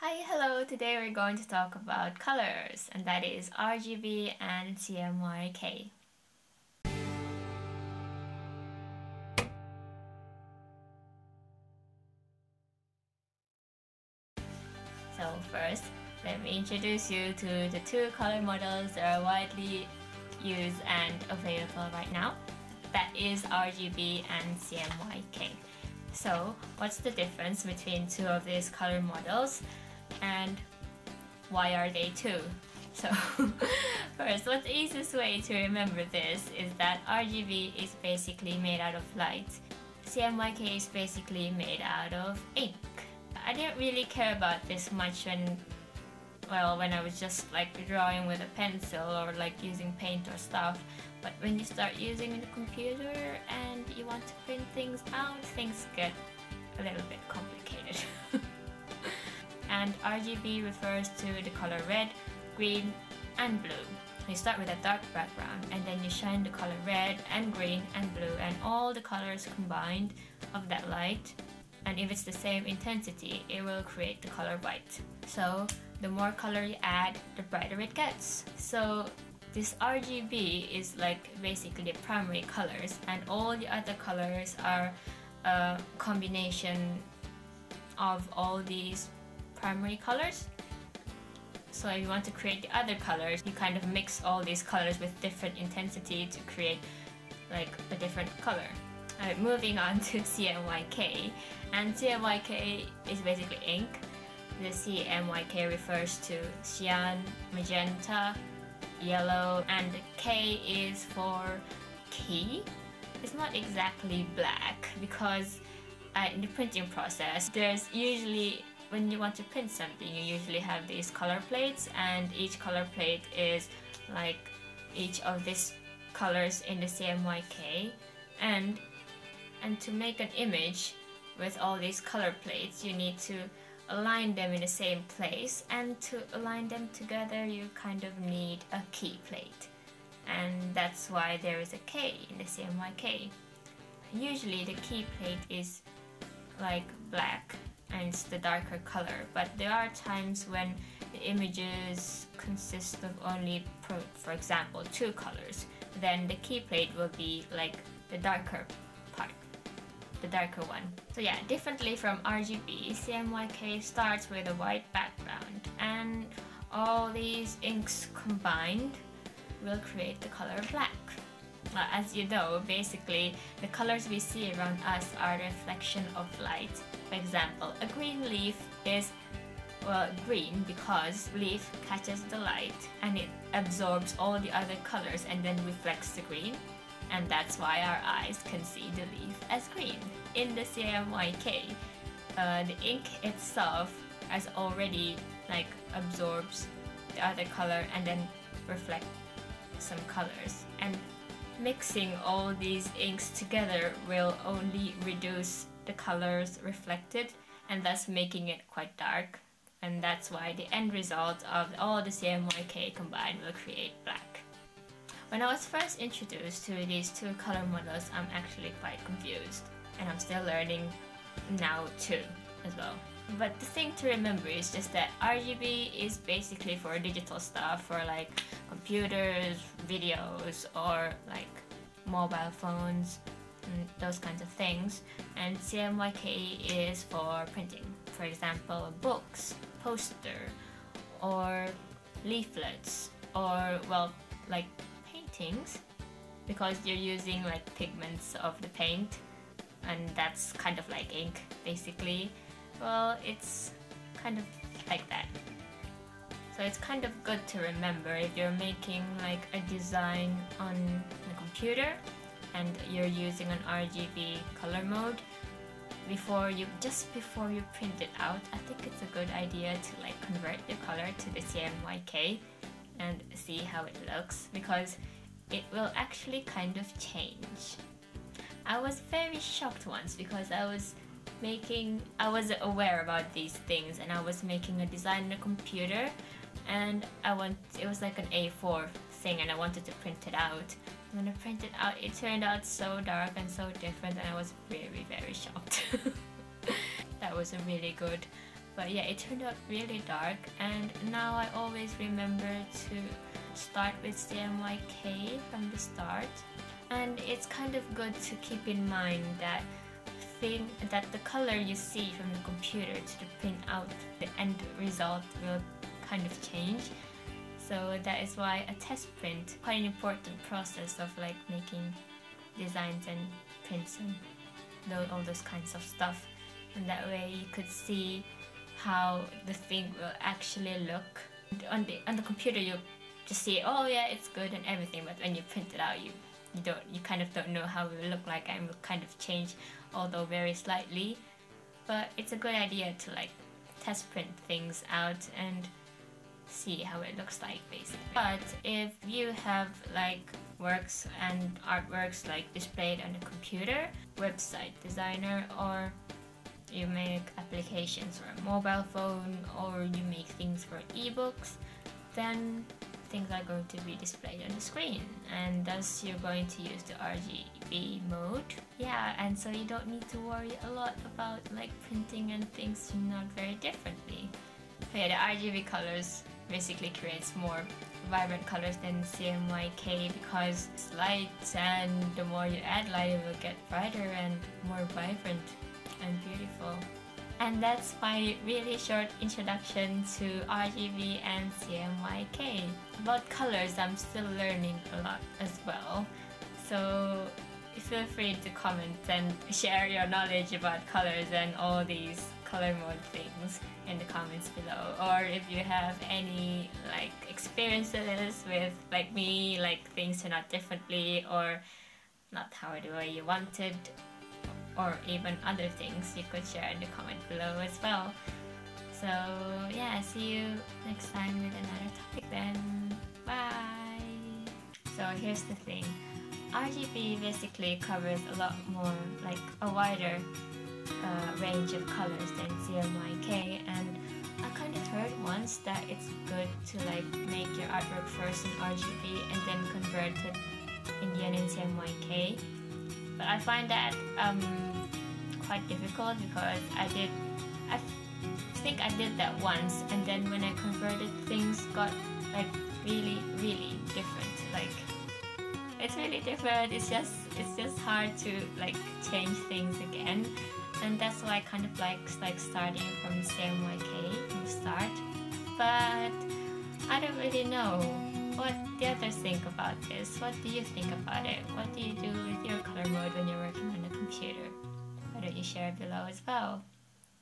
Hi, hello! Today we're going to talk about colors, and that is RGB and CMYK. So first, let me introduce you to the two color models that are widely used and available right now. That is RGB and CMYK. So what's the difference between two of these color models, and why are they two? So first, what's the easiest way to remember this is that RGB is basically made out of light. CMYK is basically made out of ink. I didn't really care about this much when I was just like drawing with a pencil or like using paint or stuff. But when you start using the computer and you want to print things out, things get a little bit complicated. And RGB refers to the color red, green, and blue. You start with a dark background and then you shine the color red and green and blue and all the colors combined of that light. And if it's the same intensity, it will create the color white. So the more color you add, the brighter it gets. So this RGB is like basically the primary colors, and all the other colors are a combination of all these primary colors. So if you want to create the other colors, you kind of mix all these colors with different intensity to create like a different color. Alright, moving on to CMYK. And CMYK is basically ink. The CMYK refers to cyan, magenta, yellow, and the K is for key. It's not exactly black because in the printing process, there's usually, when you want to print something, you usually have these color plates, and each color plate is like each of these colors in the CMYK. And to make an image with all these color plates, you need to align them in the same place, and to align them together you kind of need a key plate, and that's why there is a K in the CMYK. Usually the key plate is like black and it's the darker color, but there are times when the images consist of only, for example, two colors. Then the key plate will be like the darker part, the darker one. So yeah, differently from RGB, CMYK starts with a white background, and all these inks combined will create the color black. As you know, basically the colors we see around us are a reflection of light. For example, a green leaf is green because leaf catches the light and it absorbs all the other colors and then reflects the green. And that's why our eyes can see the leaf as green. In the CMYK, the ink itself has already like absorbs the other color and then reflect some colors. And mixing all these inks together will only reduce the colors reflected, and thus making it quite dark. And that's why the end result of all the CMYK combined will create black. When I was first introduced to these two color models, I'm actually quite confused, and I'm still learning now too as well. But the thing to remember is just that RGB is basically for digital stuff, for like computers, videos, or like mobile phones, and those kinds of things. And CMYK is for printing. For example, books, poster, or leaflets, or well, like paintings, because you're using like pigments of the paint, and that's kind of like ink basically. Well, it's kind of like that. So it's kind of good to remember if you're making like a design on the computer and you're using an RGB color mode, just before you print it out, I think it's a good idea to like convert the color to the CMYK and see how it looks, because it will actually kind of change. I was very shocked once because I wasn't aware about these things, and I was making a design on a computer, and it was like an A4 thing, and I wanted to print it out. When I printed it out, it turned out so dark and so different, and I was very, very shocked. That was a really good But yeah, it turned out really dark, and now I always remember to start with CMYK from the start. And it's kind of good to keep in mind that the color you see from the computer to the printout, the end result will kind of change. So that is why a test print, quite an important process of like making designs and prints and all those kinds of stuff. And that way you could see how the thing will actually look. On the computer you just see, oh yeah, it's good and everything, but when you print it out, you kind of don't know how it will look like, and will kind of change, although very slightly. But it's a good idea to like test print things out and see how it looks like basically. But if you have like works and artworks like displayed on the computer, website designer, or you make applications for a mobile phone, or you make things for ebooks, then things are going to be displayed on the screen, and thus you're going to use the RGB mode. Yeah, and so you don't need to worry a lot about like printing and things turning out very differently. So yeah, the RGB colors basically creates more vibrant colors than CMYK because it's light, and the more you add light, it will get brighter and more vibrant and beautiful. And that's my really short introduction to RGB and CMYK. About colors, I'm still learning a lot as well. So feel free to comment and share your knowledge about colors and all these color mode things in the comments below. Or if you have any like experiences with like me, like things turn out differently or not how the way you wanted, or even other things, you could share in the comment below as well. So yeah, see you next time with another topic then. Bye! So here's the thing. RGB basically covers a lot more, like a wider range of colors than CMYK, and I kind of heard once that it's good to like make your artwork first in RGB and then convert it Indian in CMYK. But I find that quite difficult because I think I did that once, and then when I converted, things got like really different. Like it's really different. It's just hard to like change things again, and that's why I kind of like starting from CMYK from the start. But I don't really know what the others think about this. What do you think about it? What do you do with your color mode when you're working on the computer? Why don't you share below as well?